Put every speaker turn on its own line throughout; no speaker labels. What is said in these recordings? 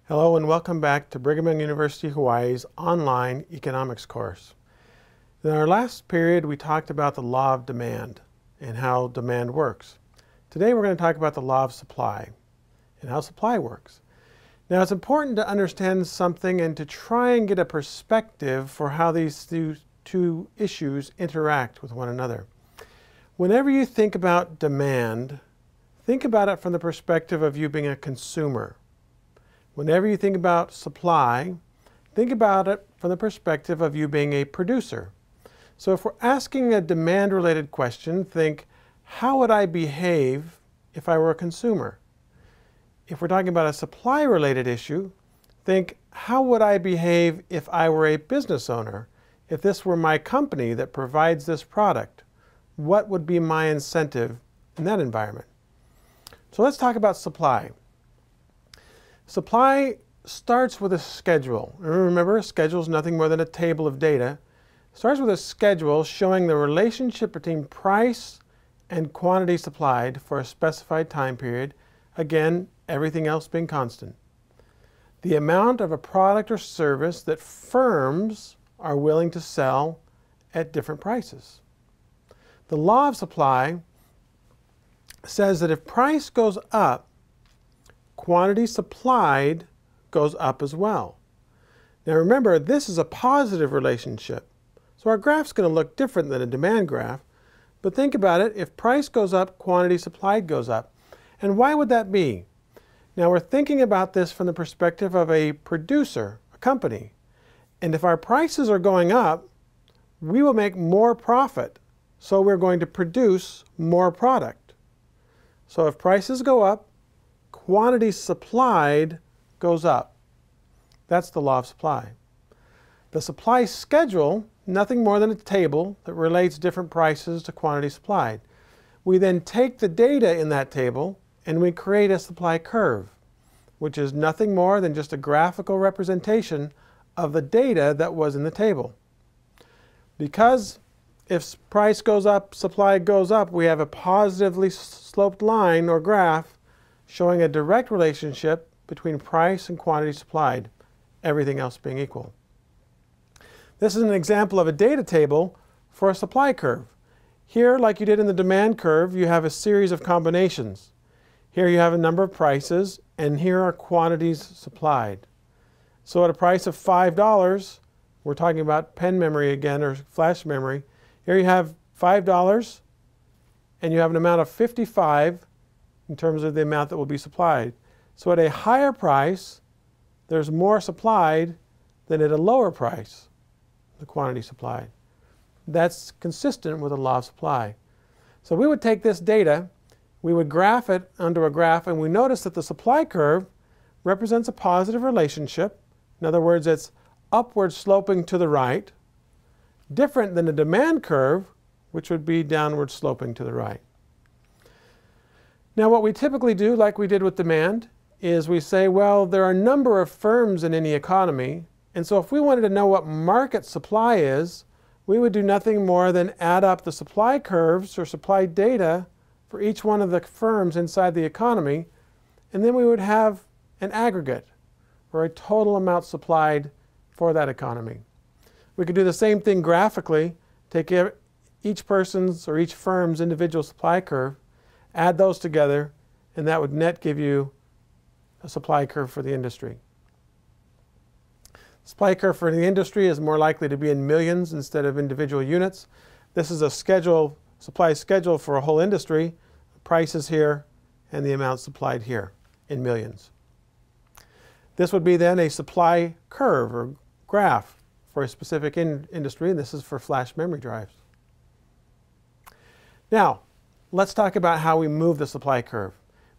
Hello and welcome back to Brigham Young University Hawaii's online economics course. In our last period, we talked about the law of demand and how demand works. Today we're going to talk about the law of supply and how supply works. Now it's important to understand something and to try and get a perspective for how these two issues interact with one another. Whenever you think about demand, think about it from the perspective of you being a consumer. Whenever you think about supply, think about it from the perspective of you being a producer. So if we're asking a demand-related question, think, how would I behave if I were a consumer? If we're talking about a supply-related issue, think, how would I behave if I were a business owner? If this were my company that provides this product, what would be my incentive in that environment? So let's talk about supply. Supply starts with a schedule. Remember, a schedule is nothing more than a table of data. It starts with a schedule showing the relationship between price and quantity supplied for a specified time period. Again, everything else being constant. The amount of a product or service that firms are willing to sell at different prices. The law of supply says that if price goes up, quantity supplied goes up as well. Now remember, this is a positive relationship. So our graph's going to look different than a demand graph. But think about it, if price goes up, quantity supplied goes up. And why would that be? Now we're thinking about this from the perspective of a producer, a company. And if our prices are going up, we will make more profit. So we're going to produce more product. So if prices go up, quantity supplied goes up. That's the law of supply. The supply schedule, nothing more than a table that relates different prices to quantity supplied. We then take the data in that table and we create a supply curve, which is nothing more than just a graphical representation of the data that was in the table. Because if price goes up, supply goes up, we have a positively sloped line or graph showing a direct relationship between price and quantity supplied, everything else being equal. This is an example of a data table for a supply curve. Here, like you did in the demand curve, you have a series of combinations. Here you have a number of prices, and here are quantities supplied. So at a price of $5, we're talking about pen memory again, or flash memory. Here you have $5, and you have an amount of 55 in terms of the amount that will be supplied. So at a higher price, there's more supplied than at a lower price, the quantity supplied. That's consistent with the law of supply. So we would take this data, we would graph it onto a graph, and we notice that the supply curve represents a positive relationship. In other words, it's upward sloping to the right, different than a demand curve, which would be downward sloping to the right. Now what we typically do, like we did with demand, is we say, well, there are a number of firms in any economy, and so if we wanted to know what market supply is, we would do nothing more than add up the supply curves or supply data for each one of the firms inside the economy, and then we would have an aggregate, or a total amount supplied for that economy. We could do the same thing graphically, take each person's or each firm's individual supply curve, add those together, and that would net give you a supply curve for the industry. Supply curve for the industry is more likely to be in millions instead of individual units. This is a schedule, supply schedule for a whole industry. Prices here and the amount supplied here in millions. This would be then a supply curve or graph for a specific industry, and this is for flash memory drives. Now, let's talk about how we move the supply curve.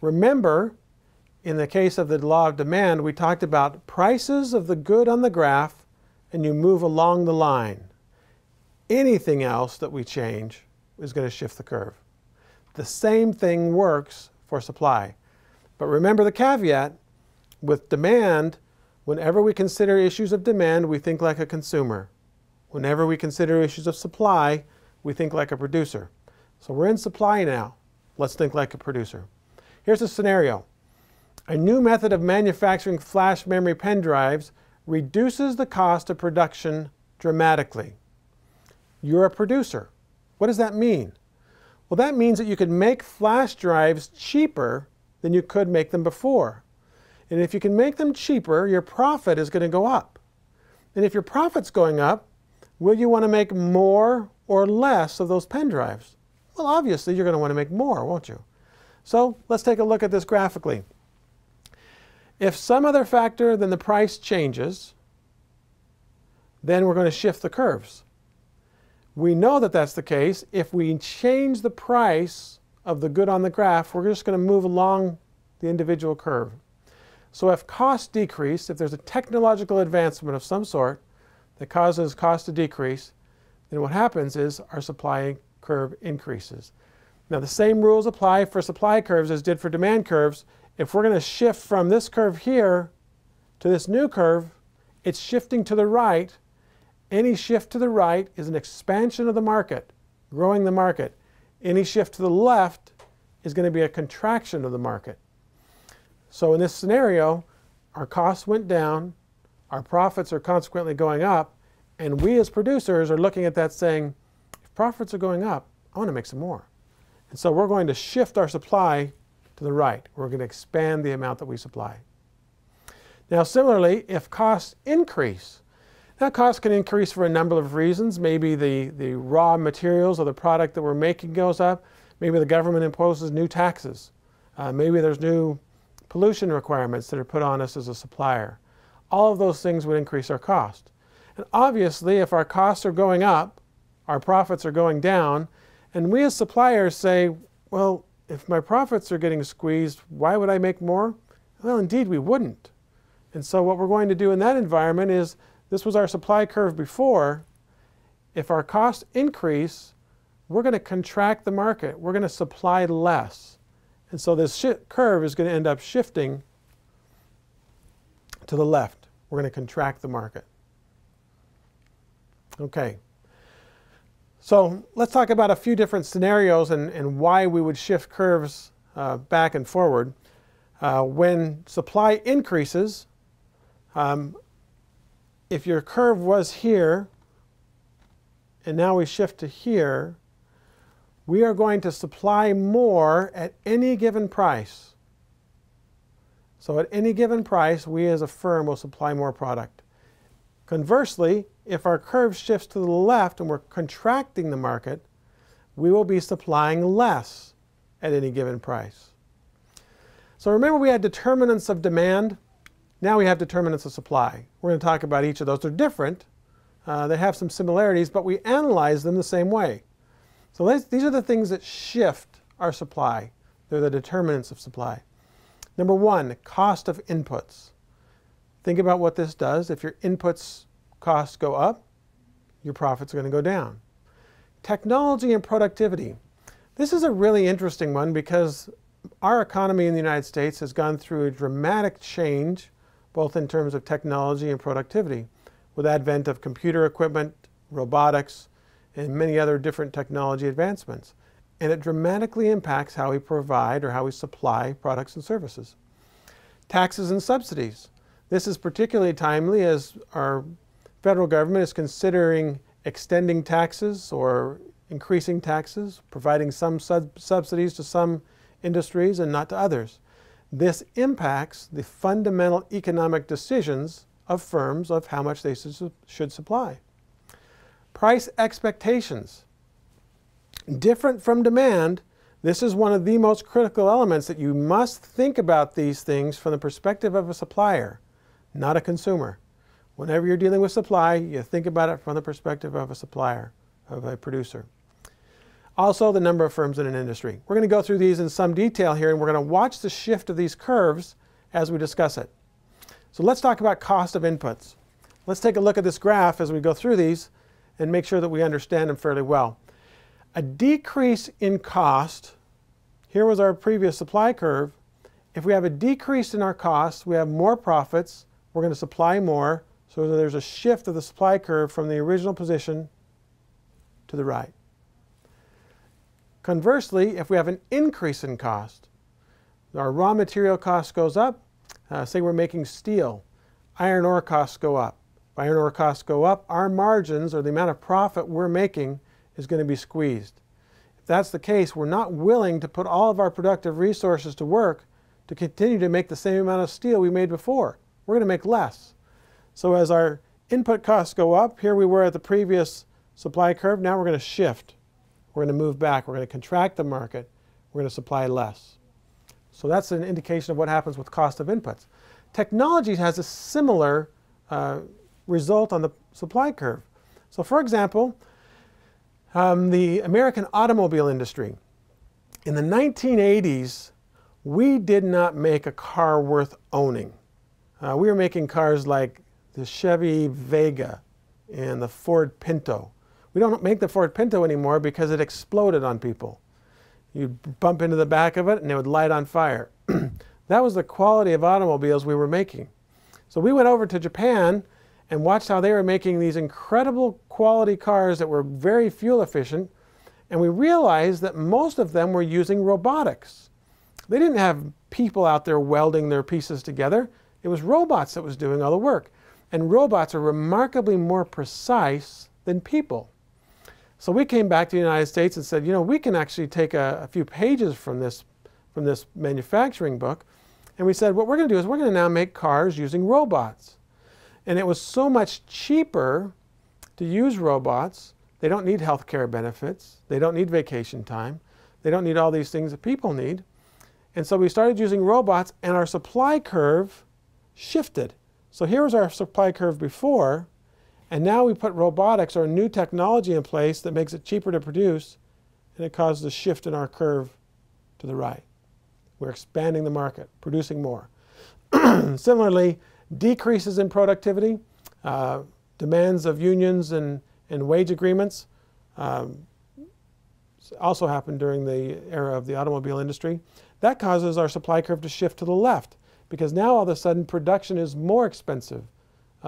Remember, in the case of the law of demand, we talked about prices of the good on the graph, and you move along the line. Anything else that we change is going to shift the curve. The same thing works for supply. But remember the caveat, with demand, whenever we consider issues of demand, we think like a consumer. Whenever we consider issues of supply, we think like a producer. So we're in supply now. Let's think like a producer. Here's a scenario. A new method of manufacturing flash memory pen drives reduces the cost of production dramatically. You're a producer. What does that mean? Well, that means that you can make flash drives cheaper than you could make them before. And if you can make them cheaper, your profit is going to go up. And if your profit's going up, will you want to make more or less of those pen drives? Well, obviously, you're going to want to make more, won't you? So let's take a look at this graphically. If some other factor than the price changes, then we're going to shift the curves. We know that that's the case. If we change the price of the good on the graph, we're just going to move along the individual curve. So if costs decrease, if there's a technological advancement of some sort that causes cost to decrease, then what happens is our supply curve increases. Now the same rules apply for supply curves as did for demand curves. If we're going to shift from this curve here to this new curve, it's shifting to the right. Any shift to the right is an expansion of the market, growing the market. Any shift to the left is going to be a contraction of the market. So in this scenario, our costs went down, our profits are consequently going up, and we as producers are looking at that saying, if profits are going up, I want to make some more. And so we're going to shift our supply to the right. We're going to expand the amount that we supply. Now similarly, if costs increase, now costs can increase for a number of reasons. Maybe the raw materials of the product that we're making goes up. Maybe the government imposes new taxes. Maybe there's new pollution requirements that are put on us as a supplier. All of those things would increase our cost. And obviously, if our costs are going up, our profits are going down, and we as suppliers say, well, if my profits are getting squeezed, why would I make more? Well, indeed, we wouldn't. And so what we're going to do in that environment is, this was our supply curve before. If our costs increase, we're going to contract the market. We're going to supply less. And so this curve is going to end up shifting to the left. We're going to contract the market. Okay. So let's talk about a few different scenarios and why we would shift curves back and forward. When supply increases, if your curve was here, and now we shift to here, we are going to supply more at any given price. So at any given price, we as a firm will supply more product. Conversely, if our curve shifts to the left and we're contracting the market, we will be supplying less at any given price. So remember, we had determinants of demand. Now we have determinants of supply. We're going to talk about each of those. They're different. They have some similarities, but we analyze them the same way. So these are the things that shift our supply. They're the determinants of supply. Number one, cost of inputs. Think about what this does. If your inputs costs go up, your profits are going to go down. Technology and productivity. This is a really interesting one because our economy in the United States has gone through a dramatic change, both in terms of technology and productivity, with advent of computer equipment, robotics, and many other different technology advancements. And it dramatically impacts how we provide or how we supply products and services. Taxes and subsidies. This is particularly timely as our federal government is considering extending taxes or increasing taxes, providing some subsidies to some industries and not to others. This impacts the fundamental economic decisions of firms of how much they should supply. Price expectations. Different from demand, this is one of the most critical elements that you must think about these things from the perspective of a supplier, not a consumer. Whenever you're dealing with supply, you think about it from the perspective of a supplier, of a producer. Also, the number of firms in an industry. We're going to go through these in some detail here, and we're going to watch the shift of these curves as we discuss it. So let's talk about cost of inputs. Let's take a look at this graph as we go through these and make sure that we understand them fairly well. A decrease in cost, here was our previous supply curve. If we have a decrease in our costs, we have more profits, we're going to supply more, so there's a shift of the supply curve from the original position to the right. Conversely, if we have an increase in cost, our raw material cost goes up. Say we're making steel. Iron ore costs go up. If iron ore costs go up, our margins, or the amount of profit we're making, is going to be squeezed. If that's the case, we're not willing to put all of our productive resources to work to continue to make the same amount of steel we made before. We're going to make less. So as our input costs go up, here we were at the previous supply curve, now we're going to shift. We're going to move back. We're going to contract the market. We're going to supply less. So that's an indication of what happens with cost of inputs. Technology has a similar result on the supply curve. So for example, the American automobile industry. In the 1980s, we did not make a car worth owning. We were making cars like the Chevy Vega and the Ford Pinto. We don't make the Ford Pinto anymore because it exploded on people. You'd bump into the back of it and it would light on fire. That was the quality of automobiles we were making. So we went over to Japan and watched how they were making these incredible quality cars that were very fuel efficient, and we realized that most of them were using robotics. They didn't have people out there welding their pieces together. It was robots that was doing all the work. And robots are remarkably more precise than people. So we came back to the United States and said, you know, we can actually take a few pages from this manufacturing book. And we said, what we're going to do is we're going to now make cars using robots. And it was so much cheaper to use robots. They don't need health care benefits. They don't need vacation time. They don't need all these things that people need. And so we started using robots, and our supply curve shifted. So here was our supply curve before, and now we put robotics or new technology in place that makes it cheaper to produce, and it causes a shift in our curve to the right. We're expanding the market, producing more. Similarly, decreases in productivity, demands of unions and wage agreements also happened during the era of the automobile industry. That causes our supply curve to shift to the left, because now all of a sudden production is more expensive.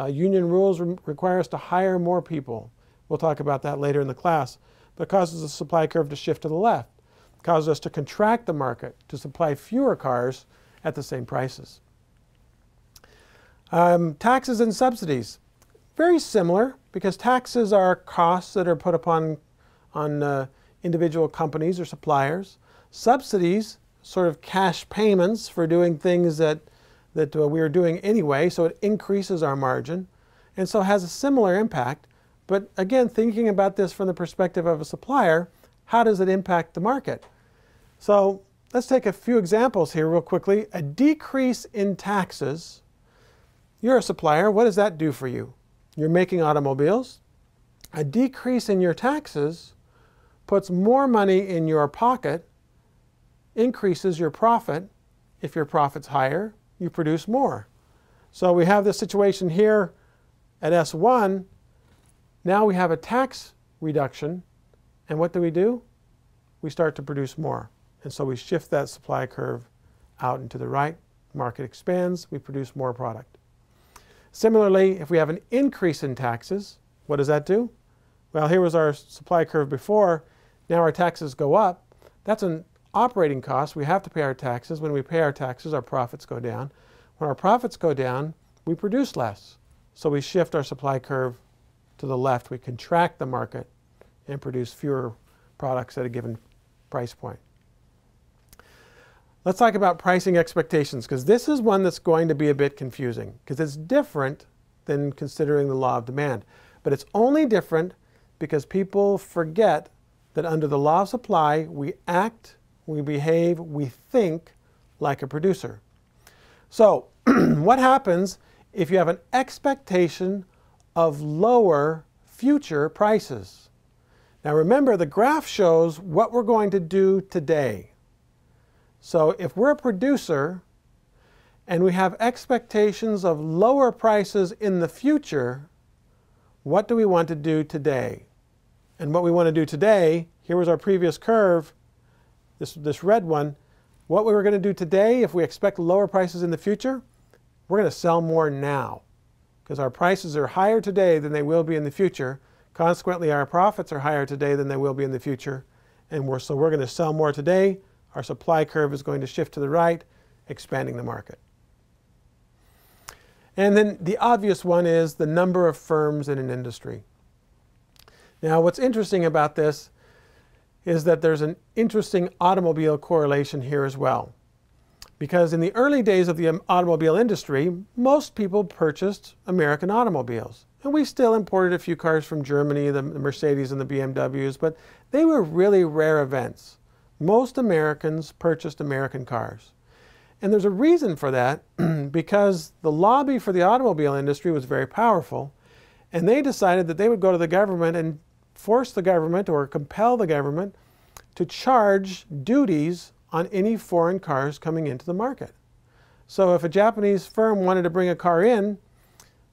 Union rules require us to hire more people. We'll talk about that later in the class. But it causes the supply curve to shift to the left. It causes us to contract the market, to supply fewer cars at the same prices. Taxes and subsidies. Very similar, because taxes are costs that are put upon individual companies or suppliers. Subsidies, sort of cash payments for doing things that we are doing anyway, so it increases our margin, and so has a similar impact. But again, thinking about this from the perspective of a supplier, how does it impact the market? So let's take a few examples here real quickly. A decrease in taxes. You're a supplier. What does that do for you? You're making automobiles. A decrease in your taxes puts more money in your pocket, increases your profit. If your profit's higher, you produce more. So we have this situation here at S1. Now we have a tax reduction. And what do? We start to produce more. And so we shift that supply curve out and to the right. Market expands. We produce more product. Similarly, if we have an increase in taxes, what does that do? Well, here was our supply curve before. Now our taxes go up. That's an operating cost. We have to pay our taxes. When we pay our taxes, our profits go down. When our profits go down, we produce less. So we shift our supply curve to the left. We contract the market and produce fewer products at a given price point. Let's talk about pricing expectations, because this is one that's going to be a bit confusing, because it's different than considering the law of demand. But it's only different because people forget that under the law of supply, we act, we behave, we think like a producer. So what happens if you have an expectation of lower future prices? Now remember, the graph shows what we're going to do today. So if we're a producer and we have expectations of lower prices in the future, what do we want to do today? And what we want to do today, here was our previous curve, this red one. What we were going to do today, if we expect lower prices in the future, we're going to sell more now, because our prices are higher today than they will be in the future. Consequently, our profits are higher today than they will be in the future. And so we're going to sell more today. Our supply curve is going to shift to the right. expanding the market. And then the obvious one is the number of firms in an industry. Now, what's interesting about this is that there's an interesting automobile correlation here as well. Because in the early days of the automobile industry, most people purchased American automobiles. And we still imported a few cars from Germany, the Mercedes and the BMWs, but they were really rare events. Most Americans purchased American cars. And there's a reason for that, because the lobby for the automobile industry was very powerful, and they decided that they would go to the government and force the government or compel the government to charge duties on any foreign cars coming into the market. So if a Japanese firm wanted to bring a car in,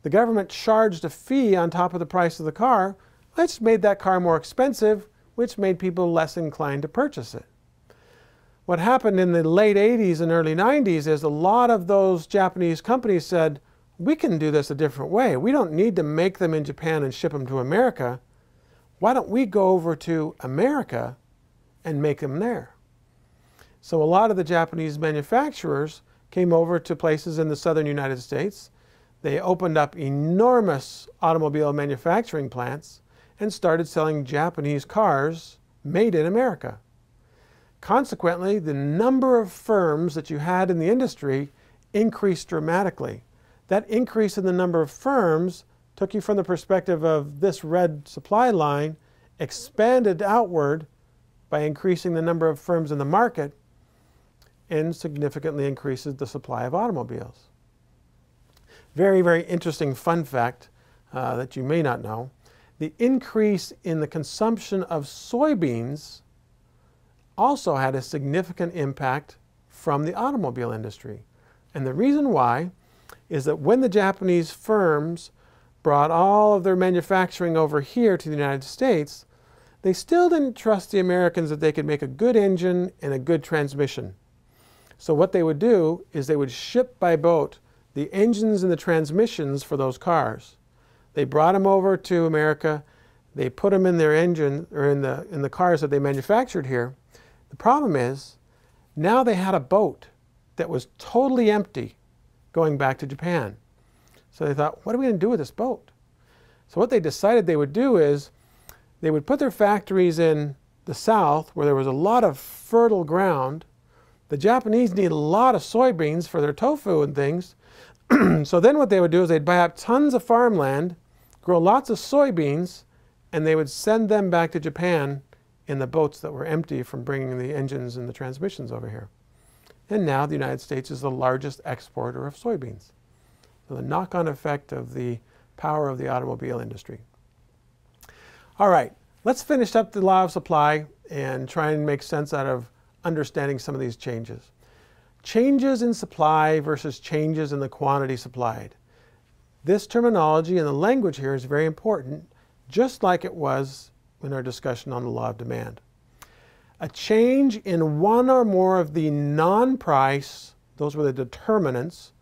the government charged a fee on top of the price of the car, which made that car more expensive, which made people less inclined to purchase it. What happened in the late 80s and early 90s is a lot of those Japanese companies said, we can do this a different way. We don't need to make them in Japan and ship them to America. Why don't we go over to America and make them there? So a lot of the Japanese manufacturers came over to places in the southern United States. They opened up enormous automobile manufacturing plants and started selling Japanese cars made in America. Consequently, the number of firms that you had in the industry increased dramatically. That increase in the number of firms took you from the perspective of this red supply line, expanded outward by increasing the number of firms in the market, and significantly increases the supply of automobiles. Very, very interesting fun fact that you may not know. The increase in the consumption of soybeans also had a significant impact from the automobile industry. And the reason why is that when the Japanese firms brought all of their manufacturing over here to the United States, they still didn't trust the Americans that they could make a good engine and a good transmission. So what they would do is they would ship by boat the engines and the transmissions for those cars. They brought them over to America, they put them in their engine or in the cars that they manufactured here. The problem is, now they had a boat that was totally empty going back to Japan. So they thought, what are we going to do with this boat? So what they decided they would do is, they would put their factories in the south where there was a lot of fertile ground. The Japanese need a lot of soybeans for their tofu and things. So then what they would do is they'd buy up tons of farmland, grow lots of soybeans, and they would send them back to Japan in the boats that were empty from bringing the engines and the transmissions over here. And now the United States is the largest exporter of soybeans. So the knock-on effect of the power of the automobile industry. All right, let's finish up the law of supply and try and make sense out of understanding some of these changes. Changes in supply versus changes in the quantity supplied. This terminology and the language here is very important, just like it was in our discussion on the law of demand. A change in one or more of the non-price, those were the determinants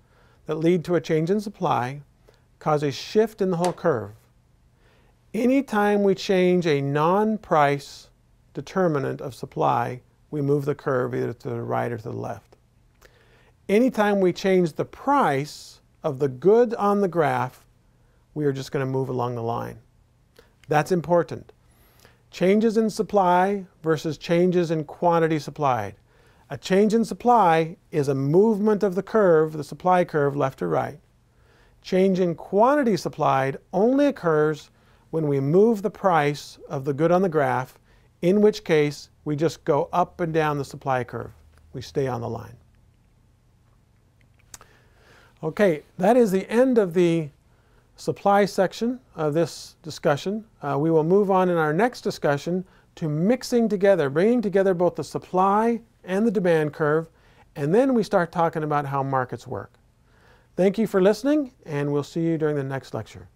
that lead to a change in supply, cause a shift in the whole curve. Anytime we change a non-price determinant of supply, we move the curve either to the right or to the left. Anytime we change the price of the good on the graph, we are just going to move along the line. That's important. Changes in supply versus changes in quantity supplied. A change in supply is a movement of the curve, the supply curve, left or right. Change in quantity supplied only occurs when we move the price of the good on the graph, in which case we just go up and down the supply curve. We stay on the line. Okay, that is the end of the supply section of this discussion. We will move on in our next discussion to mixing together, bringing together both the supply and the demand curve, and then we start talking about how markets work. Thank you for listening, and we'll see you during the next lecture.